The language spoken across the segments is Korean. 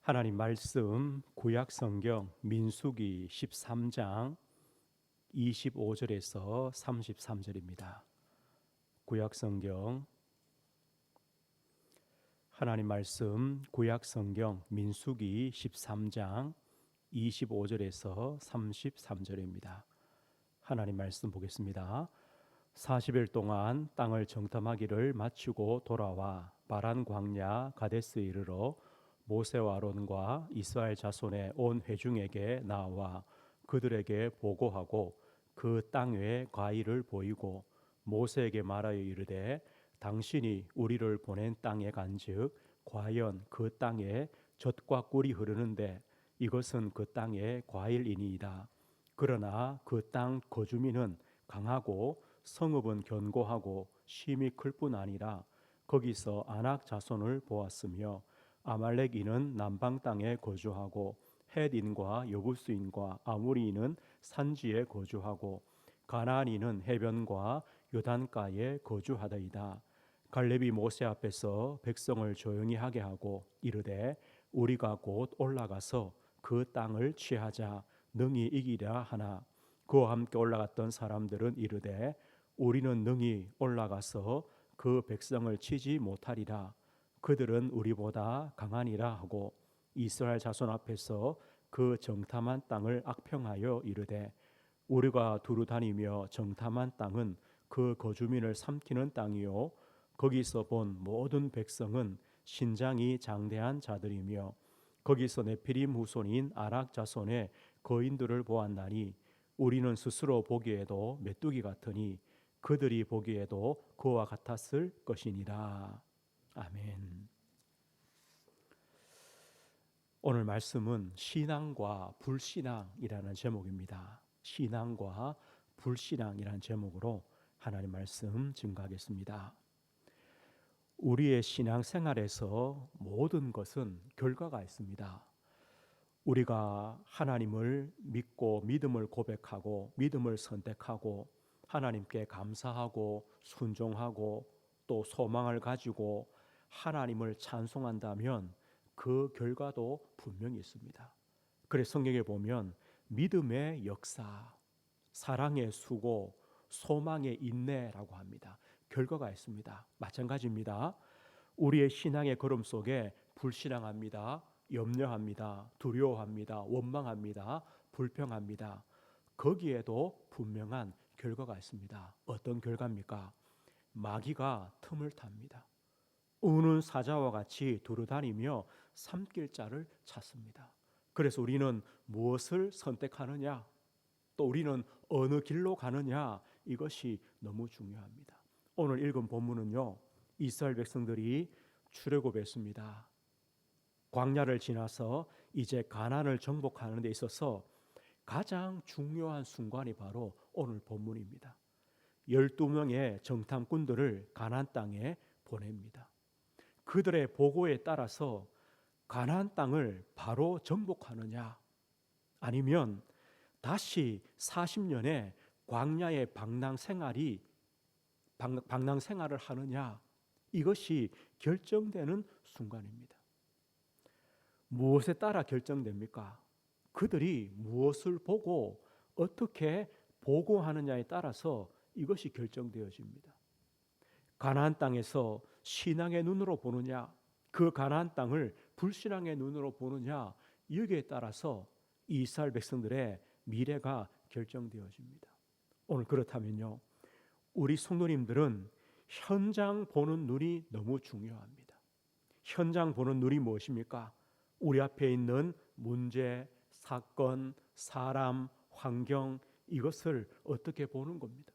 하나님 말씀 구약 성경 민수기 13장 25절에서 33절입니다. 구약 성경 하나님 말씀 구약 성경 민수기 13장 25절에서 33절입니다. 하나님 말씀 보겠습니다. 40일 동안 땅을 정탐하기를 마치고 돌아와 바란 광야 가데스에 이르러 모세와 아론과 이스라엘 자손의 온 회중에게 나와 그들에게 보고하고 그 땅의 과일을 보이고 모세에게 말하여 이르되 당신이 우리를 보낸 땅에 간즉 과연 그 땅에 젖과 꿀이 흐르는데 이것은 그 땅의 과일이니이다. 그러나 그 땅 거주민은 강하고 성읍은 견고하고 심히 클 뿐 아니라 거기서 아낙 자손을 보았으며 아말렉인은 남방 땅에 거주하고 헷인과 여부스인과 아모리인은 산지에 거주하고 가나안인은 해변과 요단가에 거주하더이다. 갈렙이 모세 앞에서 백성을 조용히 하게 하고 이르되 우리가 곧 올라가서 그 땅을 취하자 능히 이기랴 하나 그와 함께 올라갔던 사람들은 이르되 우리는 능히 올라가서 그 백성을 치지 못하리라. 그들은 우리보다 강하니라 하고 이스라엘 자손 앞에서 그 정탐한 땅을 악평하여 이르되 우리가 두루 다니며 정탐한 땅은 그 거주민을 삼키는 땅이요 거기서 본 모든 백성은 신장이 장대한 자들이며 거기서 네피림 후손인 아락 자손의 거인들을 보았나니 우리는 스스로 보기에도 메뚜기 같으니 그들이 보기에도 그와 같았을 것이니라. 아멘. 오늘 말씀은 신앙과 불신앙이라는 제목입니다. 신앙과 불신앙이라는 제목으로 하나님 말씀 증거하겠습니다. 우리의 신앙생활에서 모든 것은 결과가 있습니다. 우리가 하나님을 믿고 믿음을 고백하고 믿음을 선택하고 하나님께 감사하고 순종하고 또 소망을 가지고 하나님을 찬송한다면 그 결과도 분명히 있습니다. 그래서 성경에 보면 믿음의 역사, 사랑의 수고, 소망의 인내라고 합니다. 결과가 있습니다. 마찬가지입니다. 우리의 신앙의 걸음 속에 불신앙합니다. 염려합니다. 두려워합니다. 원망합니다. 불평합니다. 거기에도 분명한 결과가 있습니다. 어떤 결과입니까? 마귀가 틈을 탑니다. 우는 사자와 같이 두루다니며 삼킬 자를 찾습니다. 그래서 우리는 무엇을 선택하느냐, 또 우리는 어느 길로 가느냐, 이것이 너무 중요합니다. 오늘 읽은 본문은요, 이스라엘 백성들이 출애굽했습니다. 광야를 지나서 이제 가나안을 정복하는 데 있어서 가장 중요한 순간이 바로 오늘 본문입니다. 12명의 정탐꾼들을 가나안 땅에 보냅니다. 그들의 보고에 따라서 가나안 땅을 바로 정복하느냐 아니면 다시 40년의 광야의 방랑 생활을 하느냐, 이것이 결정되는 순간입니다. 무엇에 따라 결정됩니까? 그들이 무엇을 보고 어떻게 보고하느냐에 따라서 이것이 결정되어집니다. 가나안 땅에서 신앙의 눈으로 보느냐, 그 가나안 땅을 불신앙의 눈으로 보느냐, 여기에 따라서 이스라엘 백성들의 미래가 결정되어집니다. 오늘 그렇다면요, 우리 성도님들은 현장 보는 눈이 너무 중요합니다. 현장 보는 눈이 무엇입니까? 우리 앞에 있는 문제, 사건, 사람, 환경, 이것을 어떻게 보는 겁니다.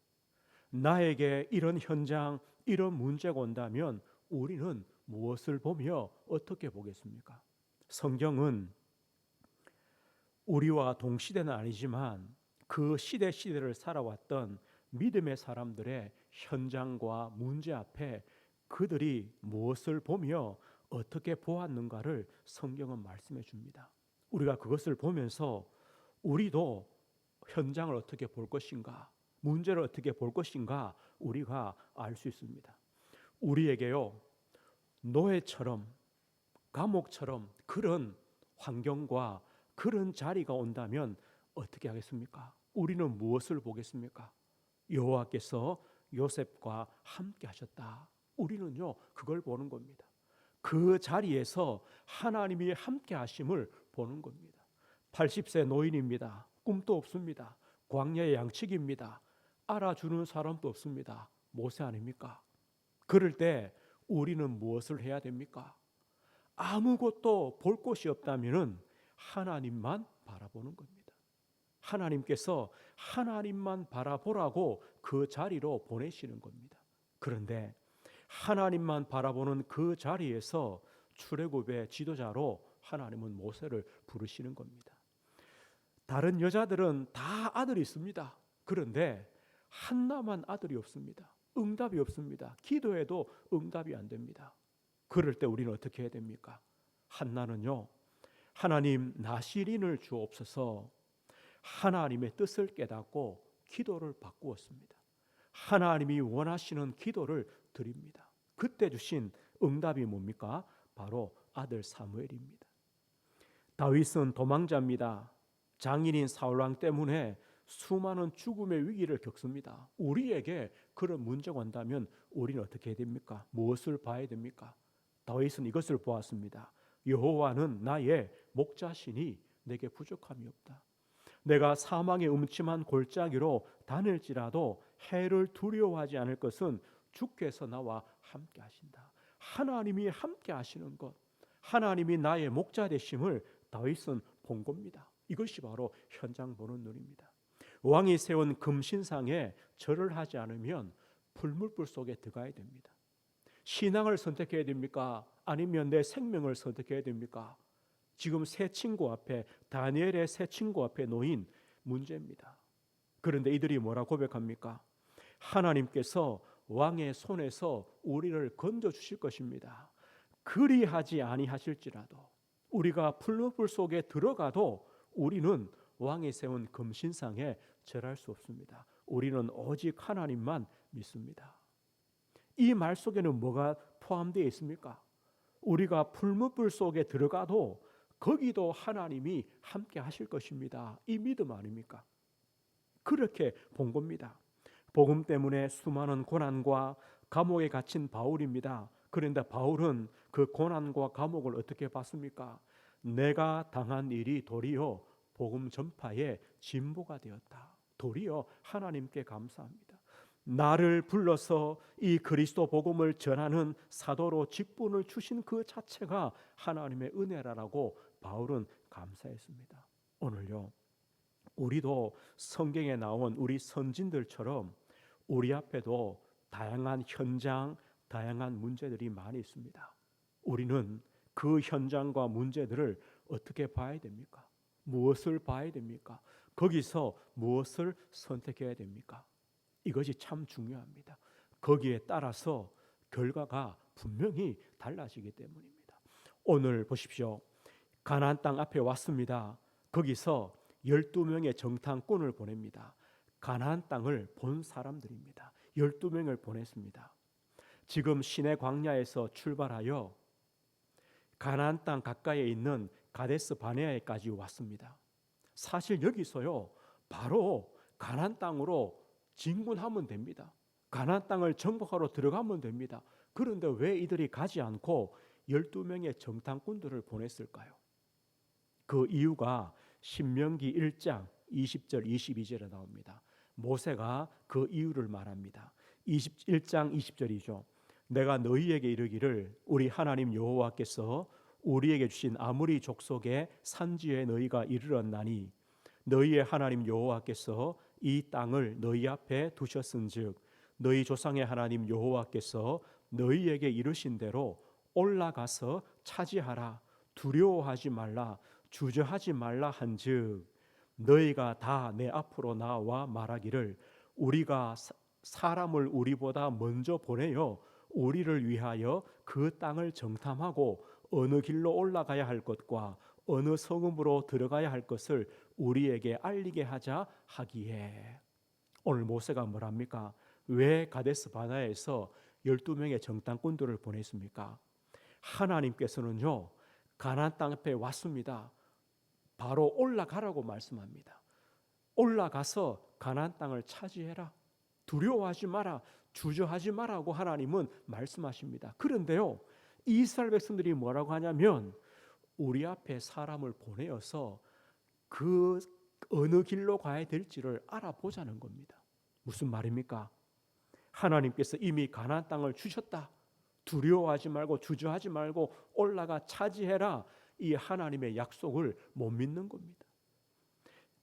나에게 이런 현장, 이런 문제가 온다면 우리는 무엇을 보며 어떻게 보겠습니까? 성경은 우리와 동시대는 아니지만 그 시대를 살아왔던 믿음의 사람들의 현장과 문제 앞에 그들이 무엇을 보며 어떻게 보았는가를 성경은 말씀해 줍니다. 우리가 그것을 보면서 우리도 현장을 어떻게 볼 것인가, 문제를 어떻게 볼 것인가 우리가 알 수 있습니다. 우리에게요, 노예처럼 감옥처럼 그런 환경과 그런 자리가 온다면 어떻게 하겠습니까? 우리는 무엇을 보겠습니까? 여호와께서 요셉과 함께 하셨다. 우리는요, 그걸 보는 겁니다. 그 자리에서 하나님이 함께 하심을 보는 겁니다. 80세 노인입니다. 꿈도 없습니다. 광야의 양치기입니다. 알아주는 사람도 없습니다. 모세 아닙니까? 그럴 때 우리는 무엇을 해야 됩니까? 아무것도 볼 곳이 없다면 하나님만 바라보는 겁니다. 하나님께서 하나님만 바라보라고 그 자리로 보내시는 겁니다. 그런데 하나님만 바라보는 그 자리에서 출애굽의 지도자로 하나님은 모세를 부르시는 겁니다. 다른 여자들은 다 아들이 있습니다. 그런데 한나만 아들이 없습니다. 응답이 없습니다. 기도해도 응답이 안 됩니다. 그럴 때 우리는 어떻게 해야 됩니까? 한나는요, 하나님 나시린을 주옵소서, 하나님의 뜻을 깨닫고 기도를 바꾸었습니다. 하나님이 원하시는 기도를 드립니다. 그때 주신 응답이 뭡니까? 바로 아들 사무엘입니다. 다윗은 도망자입니다. 장인인 사울왕 때문에 수많은 죽음의 위기를 겪습니다. 우리에게 그런 문제가 온다면 우리는 어떻게 해야 됩니까? 무엇을 봐야 됩니까? 다윗은 이것을 보았습니다. 여호와는 나의 목자시니 내게 부족함이 없다. 내가 사망의 음침한 골짜기로 다닐지라도 해를 두려워하지 않을 것은 주께서 나와 함께 하신다. 하나님이 함께 하시는 것, 하나님이 나의 목자 되심을 다윗은 본 겁니다. 이것이 바로 현장 보는 눈입니다. 왕이 세운 금신상에 절을 하지 않으면 불물불 속에 들어가야 됩니다. 신앙을 선택해야 됩니까? 아니면 내 생명을 선택해야 됩니까? 지금 세 친구 앞에, 다니엘의 세 친구 앞에 놓인 문제입니다. 그런데 이들이 뭐라 고백합니까? 하나님께서 왕의 손에서 우리를 건져 주실 것입니다. 그리하지 아니하실지라도, 우리가 풀무불 속에 들어가도 우리는 왕이 세운 금신상에 절할 수 없습니다. 우리는 오직 하나님만 믿습니다. 이 말 속에는 뭐가 포함되어 있습니까? 우리가 풀무불 속에 들어가도 거기도 하나님이 함께 하실 것입니다. 이 믿음 아닙니까? 그렇게 본 겁니다. 복음 때문에 수많은 고난과 감옥에 갇힌 바울입니다. 그런데 바울은 그 고난과 감옥을 어떻게 봤습니까? 내가 당한 일이 도리어 복음 전파의 진보가 되었다. 도리어 하나님께 감사합니다. 나를 불러서 이 그리스도 복음을 전하는 사도로 직분을 주신 그 자체가 하나님의 은혜라고 바울은 감사했습니다. 오늘요, 우리도 성경에 나온 우리 선진들처럼 우리 앞에도 다양한 현장, 다양한 문제들이 많이 있습니다. 우리는 그 현장과 문제들을 어떻게 봐야 됩니까? 무엇을 봐야 됩니까? 거기서 무엇을 선택해야 됩니까? 이것이 참 중요합니다. 거기에 따라서 결과가 분명히 달라지기 때문입니다. 오늘 보십시오. 가나안 땅 앞에 왔습니다. 거기서 12명의 정탐꾼을 보냅니다. 가나안 땅을 본 사람들입니다. 12명을 보냈습니다. 지금 시내 광야에서 출발하여 가나안 땅 가까이에 있는 가데스 바네아에까지 왔습니다. 사실 여기서요, 바로 가나안 땅으로 진군하면 됩니다. 가나안 땅을 정복하러 들어가면 됩니다. 그런데 왜 이들이 가지 않고 12명의 정탐꾼들을 보냈을까요? 그 이유가 신명기 1장 20절 22절에 나옵니다. 모세가 그 이유를 말합니다. 1장 20절이죠. 내가 너희에게 이르기를 우리 하나님 여호와께서 우리에게 주신 아무리 족속의 산지에 너희가 이르렀나니 너희의 하나님 여호와께서 이 땅을 너희 앞에 두셨은즉 너희 조상의 하나님 여호와께서 너희에게 이르신 대로 올라가서 차지하라, 두려워하지 말라, 주저하지 말라 한즉 너희가 다 내 앞으로 나와 말하기를 우리가 사람을 우리보다 먼저 보내어 우리를 위하여 그 땅을 정탐하고 어느 길로 올라가야 할 것과 어느 성읍으로 들어가야 할 것을 우리에게 알리게 하자 하기에. 오늘 모세가 뭐랍니까? 왜 가데스 바네아에서 12명의 정탐꾼들을 보냈습니까? 하나님께서는요, 가나안 땅 앞에 왔습니다. 바로 올라가라고 말씀합니다. 올라가서 가나안 땅을 차지해라. 두려워하지 마라. 주저하지 마라고 하나님은 말씀하십니다. 그런데요, 이스라엘 백성들이 뭐라고 하냐면 우리 앞에 사람을 보내어서 그 어느 길로 가야 될지를 알아보자는 겁니다. 무슨 말입니까? 하나님께서 이미 가나안 땅을 주셨다. 두려워하지 말고 주저하지 말고 올라가 차지해라. 이 하나님의 약속을 못 믿는 겁니다.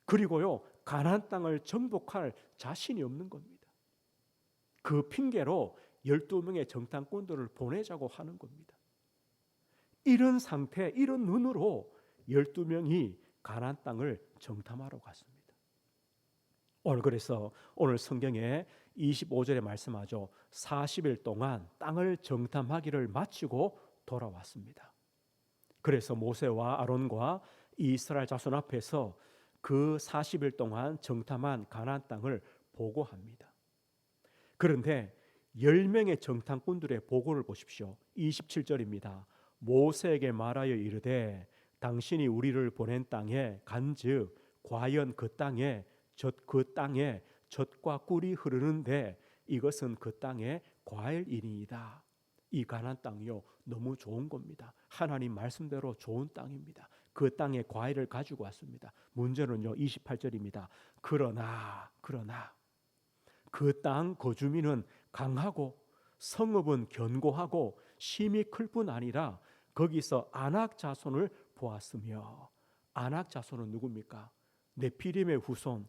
그리고요, 가나안 땅을 정복할 자신이 없는 겁니다. 그 핑계로 12명의 정탐꾼들을 보내자고 하는 겁니다. 이런 상태, 이런 눈으로 12명이 가나안 땅을 정탐하러 갔습니다. 그래서 오늘 성경에 25절에 말씀하죠. 40일 동안 땅을 정탐하기를 마치고 돌아왔습니다. 그래서 모세와 아론과 이스라엘 자손 앞에서 그 40일 동안 정탐한 가나안 땅을 보고합니다. 그런데 10명의 정탐꾼들의 보고를 보십시오. 27절입니다. 모세에게 말하여 이르되 당신이 우리를 보낸 땅에 간즉 과연 그 땅에 젖과 꿀이 흐르는데 이것은 그 땅의 과일이니이다. 이 가나안 땅이요, 너무 좋은 겁니다. 하나님 말씀대로 좋은 땅입니다. 그 땅의 과일을 가지고 왔습니다. 문제는요, 28절입니다. 그러나 그 땅 거주민은 강하고 성읍은 견고하고 심이 클 뿐 아니라 거기서 아낙 자손을 보았으며, 아낙 자손은 누굽니까? 네피림의 후손,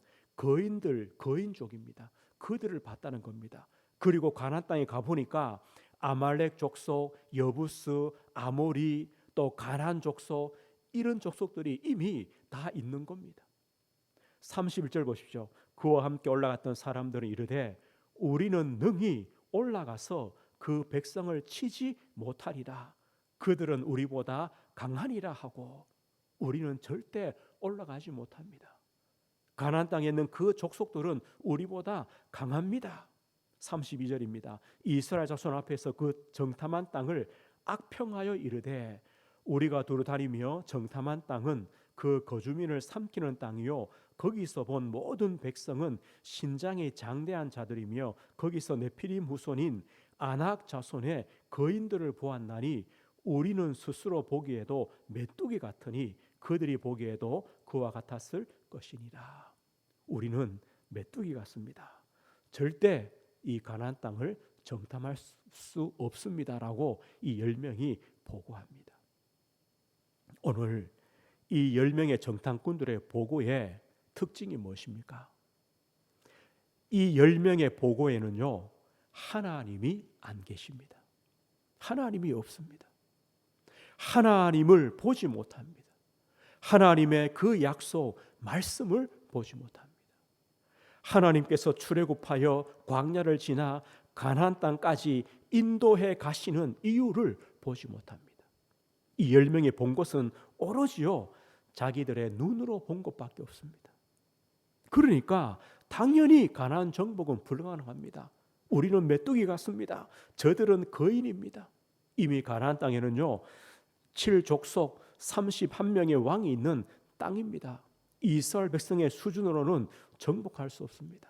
거인족입니다. 그들을 봤다는 겁니다. 그리고 가나안 땅에 가보니까 아말렉 족속, 여부스, 아모리, 또 가나안 족속, 이런 족속들이 이미 다 있는 겁니다. 31절 보십시오. 그와 함께 올라갔던 사람들은 이르되 우리는 능히 올라가서 그 백성을 치지 못하리라. 그들은 우리보다 강하니라 하고 우리는 절대 올라가지 못합니다. 가나안 땅에 있는 그 족속들은 우리보다 강합니다. 32절입니다. 이스라엘 자손 앞에서 그 정탐한 땅을 악평하여 이르되 우리가 두루 다니며 정탐한 땅은 그 거주민을 삼키는 땅이요 거기서 본 모든 백성은 신장이 장대한 자들이며 거기서 네피림 후손인 아낙 자손의 거인들을 보았나니 우리는 스스로 보기에도 메뚜기 같으니 그들이 보기에도 그와 같았을 것이니라. 우리는 메뚜기 같습니다. 절대 이 가나안 땅을 정탐할 수 없습니다라고 이 10명이 보고합니다. 오늘 이 10명의 정탐꾼들의 보고의 특징이 무엇입니까? 이 10명의 보고에는요, 하나님이 안 계십니다. 하나님이 없습니다. 하나님을 보지 못합니다. 하나님의 그 약속, 말씀을 보지 못합니다. 하나님께서 출애굽하여 광야를 지나 가나안 땅까지 인도해 가시는 이유를 보지 못합니다. 이 10명이 본 것은 오로지요 자기들의 눈으로 본 것밖에 없습니다. 그러니까 당연히 가나안 정복은 불가능합니다. 우리는 메뚜기 같습니다. 저들은 거인입니다. 이미 가나안 땅에는요 7족속 31명의 왕이 있는 땅입니다. 이스라엘 백성의 수준으로는 정복할 수 없습니다.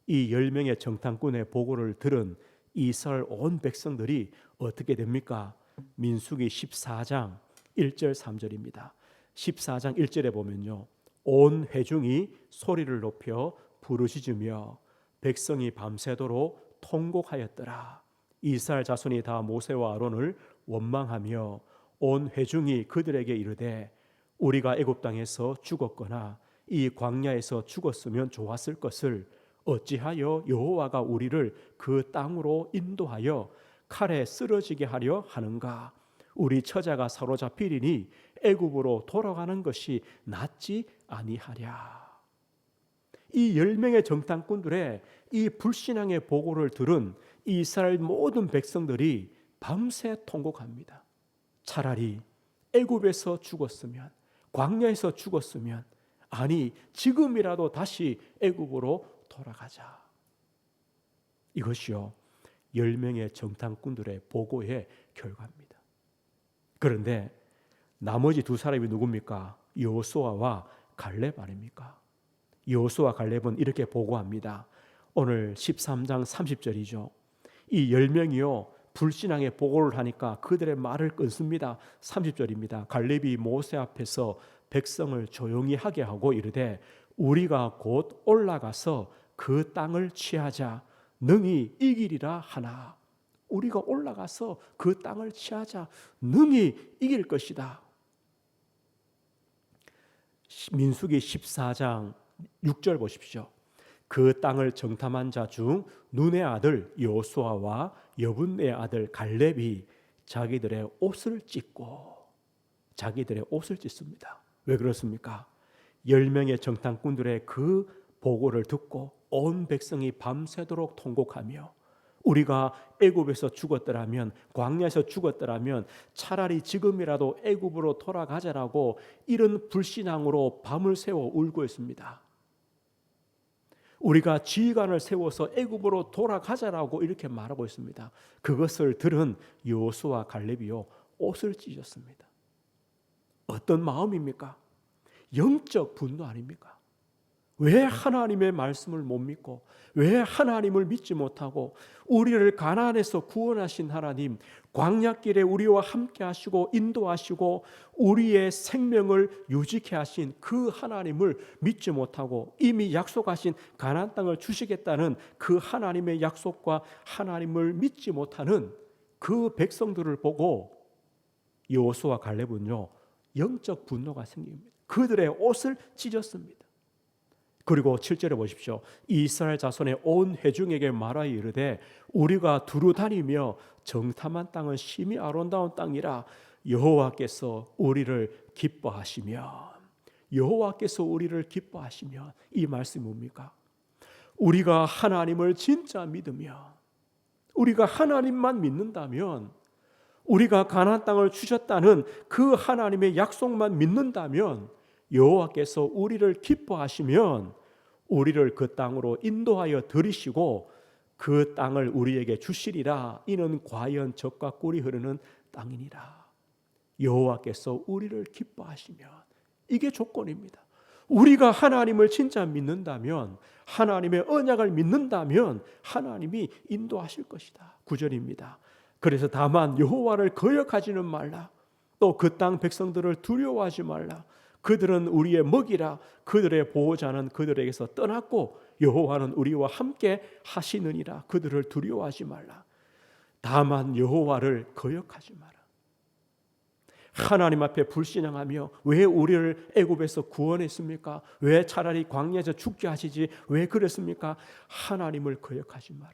이 10명의 정탐꾼의 보고를 들은 이스라엘 온 백성들이 어떻게 됩니까? 민수기 14장 1절 3절입니다. 14장 1절에 보면요, 온 회중이 소리를 높여 부르짖으며 백성이 밤새도록 통곡하였더라. 이스라엘 자손이 다 모세와 아론을 원망하며 온 회중이 그들에게 이르되 우리가 애굽 땅에서 죽었거나 이 광야에서 죽었으면 좋았을 것을 어찌하여 여호와가 우리를 그 땅으로 인도하여 칼에 쓰러지게 하려 하는가? 우리 처자가 사로잡히리니 애굽으로 돌아가는 것이 낫지 아니하랴. 이 10명의 정탐꾼들의 이 불신앙의 보고를 들은 이스라엘 모든 백성들이 밤새 통곡합니다. 차라리 애굽에서 죽었으면, 광야에서 죽었으면, 아니 지금이라도 다시 애굽으로 돌아가자. 이것이요 10명의 정탐꾼들의 보고의 결과입니다. 그런데 나머지 두 사람이 누굽니까? 여호수아와 갈렙 아닙니까? 여호수아 갈렙은 이렇게 보고합니다. 오늘 13장 30절이죠. 이 10명이요 불신앙의 보고를 하니까 그들의 말을 끊습니다. 30절입니다. 갈렙이 모세 앞에서 백성을 조용히 하게 하고 이르되 우리가 곧 올라가서 그 땅을 취하자 능히 이기리라 하나. 우리가 올라가서 그 땅을 취하자 능히 이길 것이다. 민수기 14장 6절 보십시오. 그 땅을 정탐한 자 중 눈의 아들 여호수아와 여분의 아들 갈렙이 자기들의 옷을 찢습니다. 왜 그렇습니까? 10명의 정탐꾼들의 그 보고를 듣고 온 백성이 밤새도록 통곡하며 우리가 애굽에서 죽었더라면, 광야에서 죽었더라면 차라리 지금이라도 애굽으로 돌아가자라고 이런 불신앙으로 밤을 새워 울고 있습니다. 우리가 지휘관을 세워서 애굽으로 돌아가자라고 이렇게 말하고 있습니다. 그것을 들은 여호수아 갈렙이요 옷을 찢었습니다. 어떤 마음입니까? 영적 분노 아닙니까? 왜 하나님의 말씀을 못 믿고 왜 하나님을 믿지 못하고 우리를 가나안에서 구원하신 하나님, 광야길에 우리와 함께 하시고 인도하시고 우리의 생명을 유지케 하신 그 하나님을 믿지 못하고 이미 약속하신 가나안 땅을 주시겠다는 그 하나님의 약속과 하나님을 믿지 못하는 그 백성들을 보고 여호수아 갈렙은요 영적 분노가 생깁니다. 그들의 옷을 찢었습니다. 그리고 7절에 보십시오. 이스라엘 자손의 온 회중에게 말하여 이르되 우리가 두루 다니며 정탐한 땅은 심히 아름다운 땅이라 여호와께서 우리를 기뻐하시면 이 말씀이 뭡니까? 우리가 하나님을 진짜 믿으면 우리가 하나님만 믿는다면 우리가 가나안 땅을 주셨다는 그 하나님의 약속만 믿는다면 여호와께서 우리를 기뻐하시면 우리를 그 땅으로 인도하여 들이시고 그 땅을 우리에게 주시리라. 이는 과연 젖과 꿀이 흐르는 땅이니라. 여호와께서 우리를 기뻐하시면 이게 조건입니다. 우리가 하나님을 진짜 믿는다면 하나님의 언약을 믿는다면 하나님이 인도하실 것이다. 9절입니다. 그래서 다만 여호와를 거역하지는 말라. 또 그 땅 백성들을 두려워하지 말라. 그들은 우리의 먹이라. 그들의 보호자는 그들에게서 떠났고 여호와는 우리와 함께 하시느니라. 그들을 두려워하지 말라. 다만 여호와를 거역하지 마라. 하나님 앞에 불신앙하며 왜 우리를 애굽에서 구원했습니까? 왜 차라리 광야에서 죽게 하시지 왜 그랬습니까? 하나님을 거역하지 마라.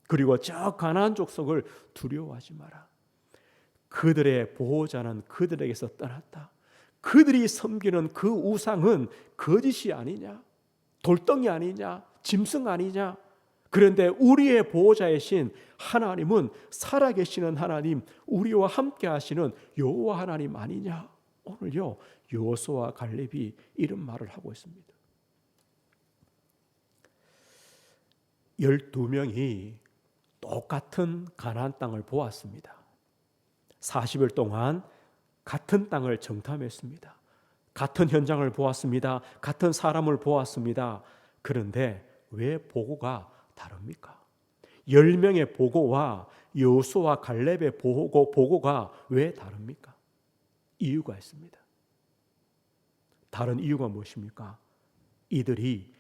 그리고 저 가나안 족속을 두려워하지 마라. 그들의 보호자는 그들에게서 떠났다. 그들이 섬기는 그 우상은 거짓이 아니냐? 돌덩이 아니냐? 짐승 아니냐? 그런데 우리의 보호자이신 하나님은 살아계시는 하나님, 우리와 함께 하시는 여호와 하나님 아니냐? 오늘요 여호수아 갈렙이 이런 말을 하고 있습니다. 12명이 똑같은 가나안 땅을 보았습니다. 40일 동안 같은 땅을 정탐했습니다. 같은 현장을 보았습니다. 같은 사람을 보았습니다. 그런데 왜 보고가 다릅니까? 10명의 보고와 여호수아 갈렙의 보고가 왜 다릅니까? 이유가 있습니다. 다른 이유가 무엇입니까? 이들이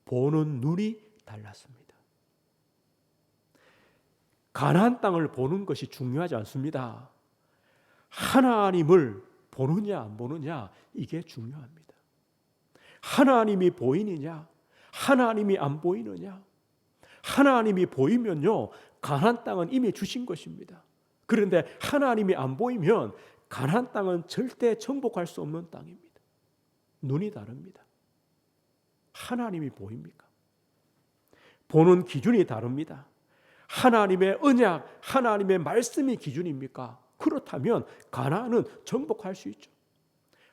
보는 눈이 달랐습니다. 가나안 땅을 보는 것이 중요하지 않습니다. 하나님을 보느냐 안 보느냐 이게 중요합니다. 하나님이 보이느냐 하나님이 안 보이느냐. 하나님이 보이면요 가나안 땅은 이미 주신 것입니다. 그런데 하나님이 안 보이면 가나안 땅은 절대 정복할 수 없는 땅입니다. 눈이 다릅니다. 하나님이 보입니까? 보는 기준이 다릅니다. 하나님의 언약, 하나님의 말씀이 기준입니까? 그렇다면 가나안은 정복할 수 있죠.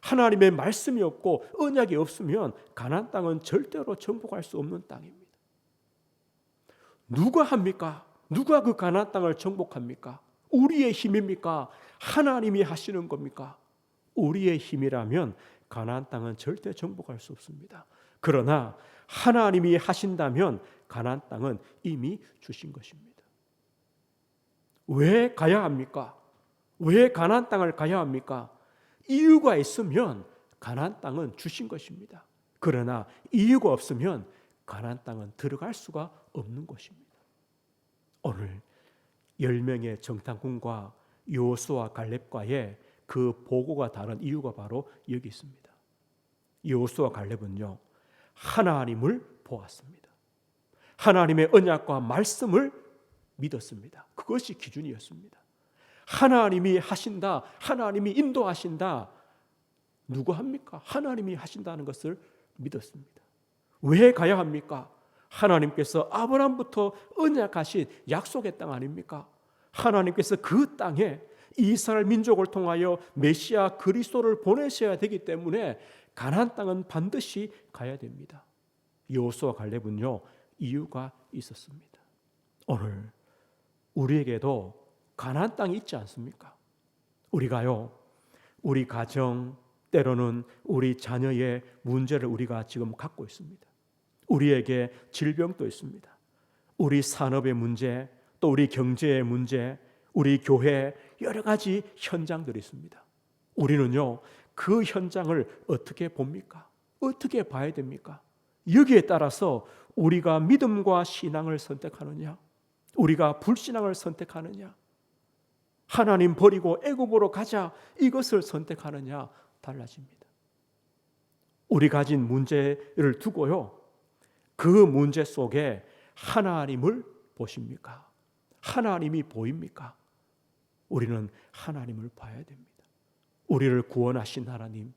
하나님의 말씀이 없고 언약이 없으면 가나안 땅은 절대로 정복할 수 없는 땅입니다. 누가 합니까? 누가 그 가나안 땅을 정복합니까? 우리의 힘입니까? 하나님이 하시는 겁니까? 우리의 힘이라면 가나안 땅은 절대 정복할 수 없습니다. 그러나 하나님이 하신다면 가나안 땅은 이미 주신 것입니다. 왜 가야 합니까? 왜 가나안 땅을 가야 합니까? 이유가 있으면 가나안 땅은 주신 것입니다. 그러나 이유가 없으면 가나안 땅은 들어갈 수가 없는 것입니다. 오늘 10명의 정탐꾼과 여호수아 갈렙과의 그 보고가 다른 이유가 바로 여기 있습니다. 여호수아 갈렙은요, 하나님을 보았습니다. 하나님의 언약과 말씀을 믿었습니다. 그것이 기준이었습니다. 하나님이 하신다, 하나님이 인도하신다. 누구 합니까? 하나님이 하신다는 것을 믿었습니다. 왜 가야 합니까? 하나님께서 아브라함부터 언약하신 약속의 땅 아닙니까? 하나님께서 그 땅에 이스라엘 민족을 통하여 메시아 그리스도를 보내셔야 되기 때문에 가나안 땅은 반드시 가야 됩니다. 여호수아 갈렙은요, 이유가 있었습니다. 오늘 우리에게도 가나안 땅이 있지 않습니까? 우리가요, 우리 가정, 때로는 우리 자녀의 문제를 우리가 지금 갖고 있습니다. 우리에게 질병도 있습니다. 우리 산업의 문제, 또 우리 경제의 문제, 우리 교회 여러 가지 현장들이 있습니다. 우리는요, 그 현장을 어떻게 봅니까? 어떻게 봐야 됩니까? 여기에 따라서 우리가 믿음과 신앙을 선택하느냐, 우리가 불신앙을 선택하느냐, 하나님 버리고 애굽으로 가자 이것을 선택하느냐 달라집니다. 우리 가진 문제를 두고요, 그 문제 속에 하나님을 보십니까? 하나님이 보입니까? 우리는 하나님을 봐야 됩니다. 우리를 구원하신 하나님,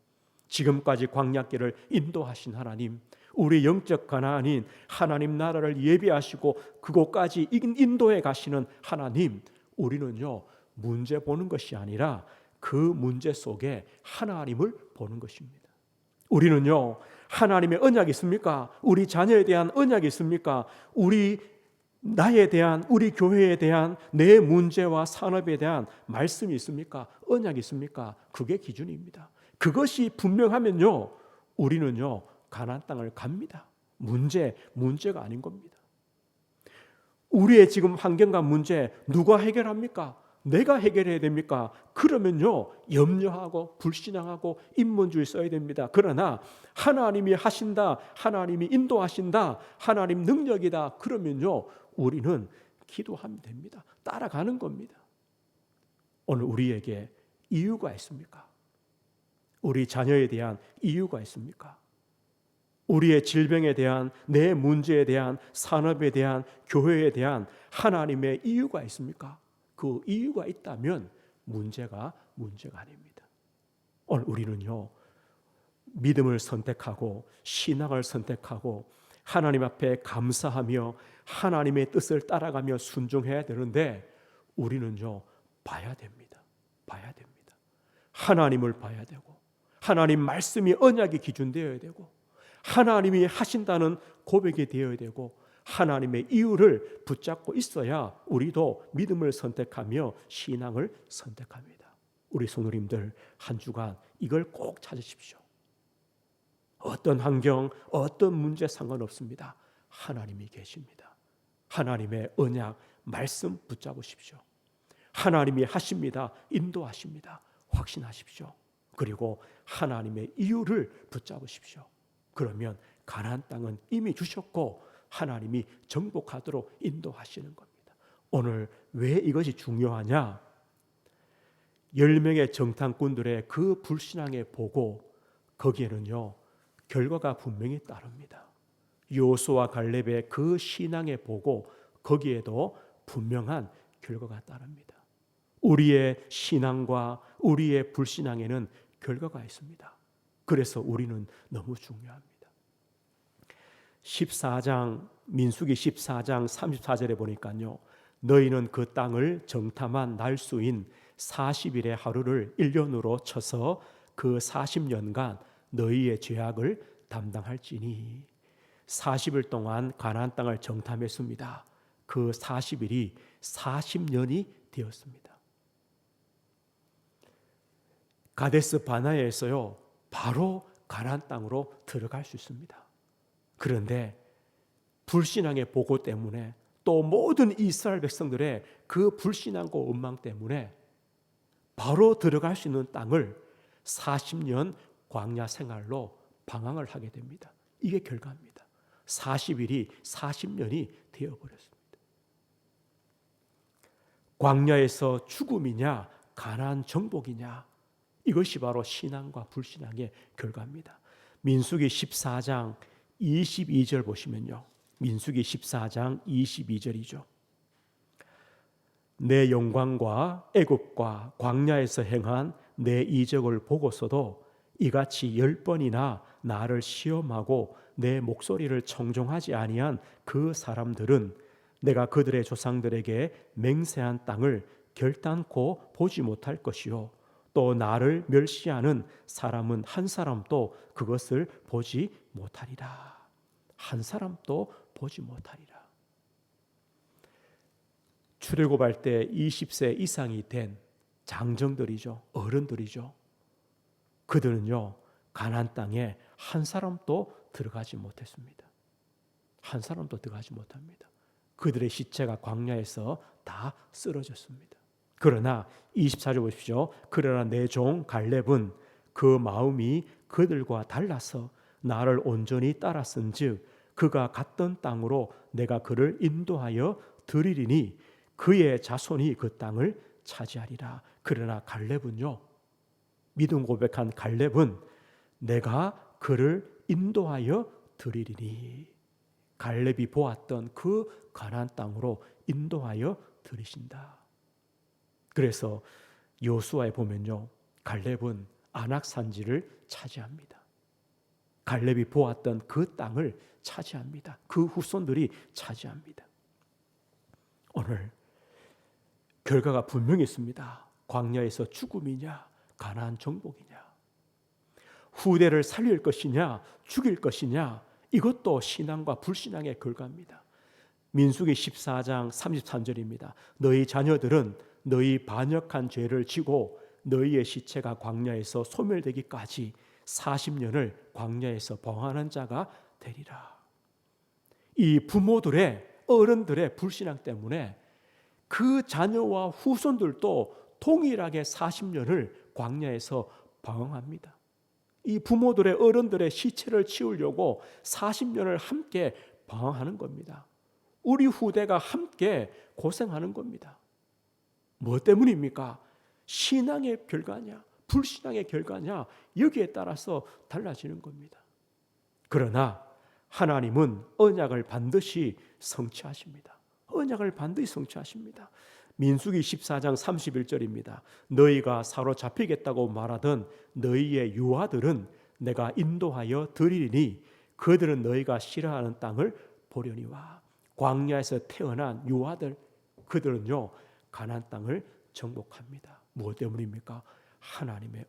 지금까지 광야길을 인도하신 하나님, 우리 영적 가나안인 하나님 나라를 예비하시고 그곳까지 인도해 가시는 하나님, 우리는요, 문제 보는 것이 아니라 그 문제 속에 하나님을 보는 것입니다. 우리는요, 하나님의 언약이 있습니까? 우리 자녀에 대한 언약이 있습니까? 나에 대한, 우리 교회에 대한 내 문제와 산업에 대한 말씀이 있습니까? 언약이 있습니까? 그게 기준입니다. 그것이 분명하면요, 우리는요, 가나안 땅을 갑니다. 문제가 아닌 겁니다. 우리의 지금 환경과 문제 누가 해결합니까? 내가 해결해야 됩니까? 그러면요, 염려하고 불신앙하고 인본주의 써야 됩니다. 그러나 하나님이 하신다, 하나님이 인도하신다, 하나님 능력이다, 그러면요, 우리는 기도하면 됩니다. 따라가는 겁니다. 오늘 우리에게 이유가 있습니까? 우리 자녀에 대한 이유가 있습니까? 우리의 질병에 대한, 내 문제에 대한, 산업에 대한, 교회에 대한 하나님의 이유가 있습니까? 그 이유가 있다면 문제가 아닙니다. 오늘 우리는요, 믿음을 선택하고 신앙을 선택하고 하나님 앞에 감사하며 하나님의 뜻을 따라가며 순종해야 되는데, 우리는요, 봐야 됩니다. 하나님을 봐야 되고, 하나님 말씀이 언약이 기준되어야 되고, 하나님이 하신다는 고백이 되어야 되고, 하나님의 이유를 붙잡고 있어야 우리도 믿음을 선택하며 신앙을 선택합니다. 우리 성도님들 한 주간 이걸 꼭 찾으십시오. 어떤 환경, 어떤 문제 상관없습니다. 하나님이 계십니다. 하나님의 언약, 말씀 붙잡으십시오. 하나님이 하십니다. 인도하십니다. 확신하십시오. 그리고 하나님의 이유를 붙잡으십시오. 그러면 가나안 땅은 이미 주셨고 하나님이 정복하도록 인도하시는 겁니다. 오늘 왜 이것이 중요하냐? 10명의 정탐꾼들의 그 불신앙의 보고, 거기에는요, 결과가 분명히 따릅니다. 여호수아 갈렙의 그 신앙의 보고, 거기에도 분명한 결과가 따릅니다. 우리의 신앙과 우리의 불신앙에는 결과가 있습니다. 그래서 우리는 너무 중요합니다. 14장, 민수기 14장 34절에 보니까요, 너희는 그 땅을 정탐한 날수인 40일의 하루를 1년으로 쳐서 그 40년간 너희의 죄악을 담당할지니. 40일 동안 가나안 땅을 정탐했습니다. 그 40일이 40년이 되었습니다. 가데스 바네아에서요 바로 가나안 땅으로 들어갈 수 있습니다. 그런데 불신앙의 보고 때문에 또 모든 이스라엘 백성들의 그 불신앙과 원망 때문에 바로 들어갈 수 있는 땅을 40년 광야 생활로 방황을 하게 됩니다. 이게 결과입니다. 40일이 40년이 되어버렸습니다. 광야에서 죽음이냐 가나안 정복이냐, 이것이 바로 신앙과 불신앙의 결과입니다. 민수기 14장 22절 보시면요, 민수기 14장 22절이죠. 내 영광과 애굽과 광야에서 행한 내 이적을 보고서도 이같이 10번이나 나를 시험하고 내 목소리를 청종하지 아니한 그 사람들은 내가 그들의 조상들에게 맹세한 땅을 결단코 보지 못할 것이요, 또 나를 멸시하는 사람은 한 사람도 그것을 보지 못하리라. 한 사람도 보지 못하리라. 출애굽할 때 20세 이상이 된 장정들이죠, 어른들이죠. 그들은요 가나안 땅에 한 사람도 들어가지 못했습니다. 한 사람도 들어가지 못합니다. 그들의 시체가 광야에서 다 쓰러졌습니다. 그러나 24절 보십시오. 그러나 내 종 갈렙은 그 마음이 그들과 달라서 나를 온전히 따랐은즉 그가 갔던 땅으로 내가 그를 인도하여 드리리니 그의 자손이 그 땅을 차지하리라. 그러나 갈렙은요, 믿음 고백한 갈렙은 내가 그를 인도하여 드리리니, 갈렙이 보았던 그 가나안 땅으로 인도하여 들이신다. 그래서 여호수아에 보면요, 갈렙은 아낙 산지를 차지합니다. 갈렙이 보았던 그 땅을 차지합니다. 그 후손들이 차지합니다. 오늘 결과가 분명히 있습니다. 광야에서 죽음이냐 가나안 정복이냐, 후대를 살릴 것이냐 죽일 것이냐, 이것도 신앙과 불신앙의 결과입니다. 민수기 14장 33절입니다. 너희 자녀들은 너희 반역한 죄를 지고 너희의 시체가 광야에서 소멸되기까지 40년을 광야에서 방황하는 자가 되리라. 이 부모들의, 어른들의 불신앙 때문에 그 자녀와 후손들도 동일하게 40년을 광야에서 방황합니다. 이 부모들의, 어른들의 시체를 치우려고 40년을 함께 방황하는 겁니다. 우리 후대가 함께 고생하는 겁니다. 뭐 때문입니까? 신앙의 결과냐 불신앙의 결과냐, 여기에 따라서 달라지는 겁니다. 그러나 하나님은 언약을 반드시 성취하십니다. 언약을 반드시 성취하십니다. 민수기 14장 31절입니다. 너희가 사로잡히겠다고 말하던 너희의 유아들은 내가 인도하여 드리리니 그들은 너희가 싫어하는 땅을 보려니와. 광야에서 태어난 유아들, 그들은요 가나안 땅을 정복합니다. 무엇 때문입니까? 하나님의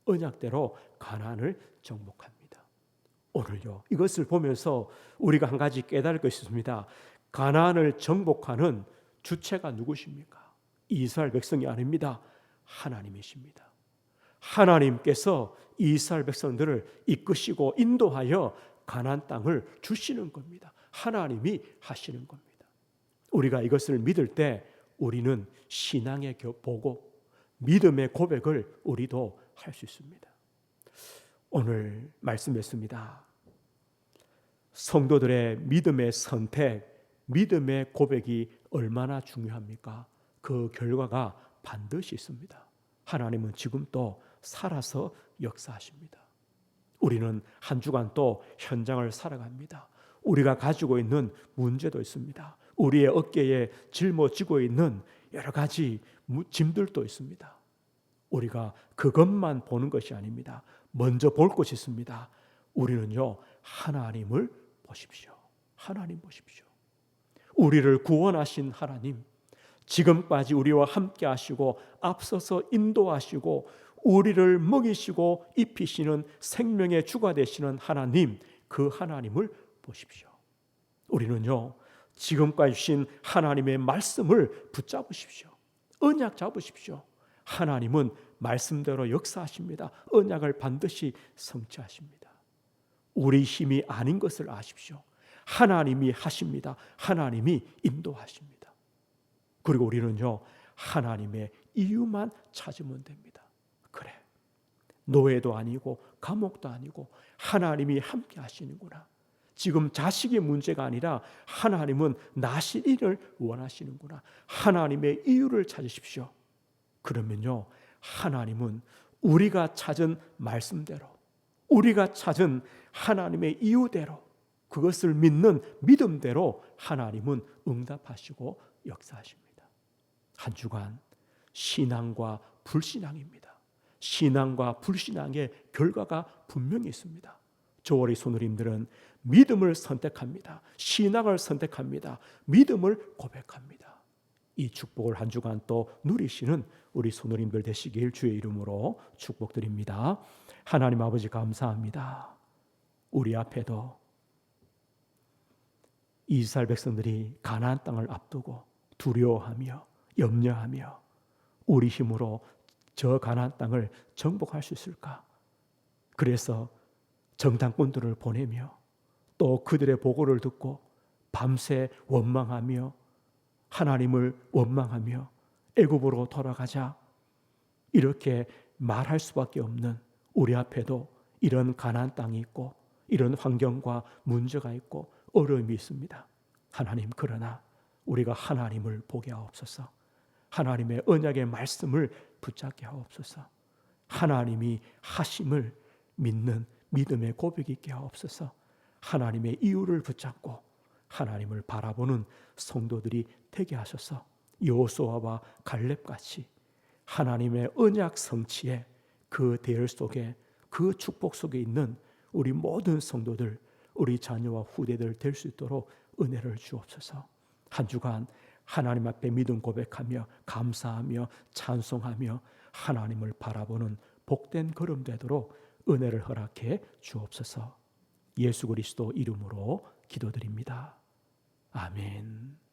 언약대로 가나안을 정복합니다. 오늘요 이것을 보면서 우리가 한 가지 깨달을 것이 있습니다. 가나안을 정복하는 주체가 누구십니까? 이스라엘 백성이 아닙니다. 하나님이십니다. 하나님께서 이스라엘 백성들을 이끄시고 인도하여 가나안 땅을 주시는 겁니다. 하나님이 하시는 겁니다. 우리가 이것을 믿을 때 우리는 신앙의 보고 믿음의 고백을 우리도 할 수 있습니다. 오늘 말씀했습니다. 성도들의 믿음의 선택, 믿음의 고백이 얼마나 중요합니까? 그 결과가 반드시 있습니다. 하나님은 지금 또 살아서 역사하십니다. 우리는 한 주간 또 현장을 살아갑니다. 우리가 가지고 있는 문제도 있습니다. 우리의 어깨에 짊어지고 있는 여러 가지 짐들도 있습니다. 우리가 그것만 보는 것이 아닙니다. 먼저 볼 것이 있습니다. 우리는요 하나님을 보십시오. 하나님 보십시오. 우리를 구원하신 하나님, 지금까지 우리와 함께 하시고 앞서서 인도하시고 우리를 먹이시고 입히시는 생명의 주가 되시는 하나님, 그 하나님을 보십시오. 우리는요 지금까지 주신 하나님의 말씀을 붙잡으십시오. 언약 잡으십시오. 하나님은 말씀대로 역사하십니다. 언약을 반드시 성취하십니다. 우리 힘이 아닌 것을 아십시오. 하나님이 하십니다. 하나님이 인도하십니다. 그리고 우리는요, 하나님의 이유만 찾으면 됩니다. 그래, 노예도 아니고 감옥도 아니고 하나님이 함께 하시는구나. 지금 자식의 문제가 아니라 하나님은 나시리를 원하시는구나. 하나님의 이유를 찾으십시오. 그러면요, 하나님은 우리가 찾은 말씀대로, 우리가 찾은 하나님의 이유대로, 그것을 믿는 믿음대로 하나님은 응답하시고 역사하십니다. 한 주간 신앙과 불신앙입니다. 신앙과 불신앙의 결과가 분명히 있습니다. 저와 우리 손으림들은 믿음을 선택합니다. 신앙을 선택합니다. 믿음을 고백합니다. 이 축복을 한 주간 또 누리시는 우리 손으림들 되시길 주의 이름으로 축복드립니다. 하나님 아버지 감사합니다. 우리 앞에도 이스라엘 백성들이 가나안 땅을 앞두고 두려워하며 염려하며 우리 힘으로 저 가나안 땅을 정복할 수 있을까? 그래서 정탐꾼들을 보내며 또 그들의 보고를 듣고 밤새 원망하며 하나님을 원망하며 애굽으로 돌아가자, 이렇게 말할 수밖에 없는 우리 앞에도 이런 가나안 땅이 있고 이런 환경과 문제가 있고 어려움이 있습니다. 하나님, 그러나 우리가 하나님을 보게 하옵소서. 하나님의 언약의 말씀을 붙잡게 하옵소서. 하나님이 하심을 믿는 믿음의 고백이 있게 하옵소서. 하나님의 이유를 붙잡고 하나님을 바라보는 성도들이 되게 하셔서 여호수아와 갈렙같이 하나님의 언약 성취의 그 대열 속에, 그 축복 속에 있는 우리 모든 성도들, 우리 자녀와 후대들 될 수 있도록 은혜를 주옵소서. 한 주간 하나님 앞에 믿음 고백하며 감사하며 찬송하며 하나님을 바라보는 복된 걸음 되도록 은혜를 허락해 주옵소서. 예수 그리스도 이름으로 기도드립니다. 아멘.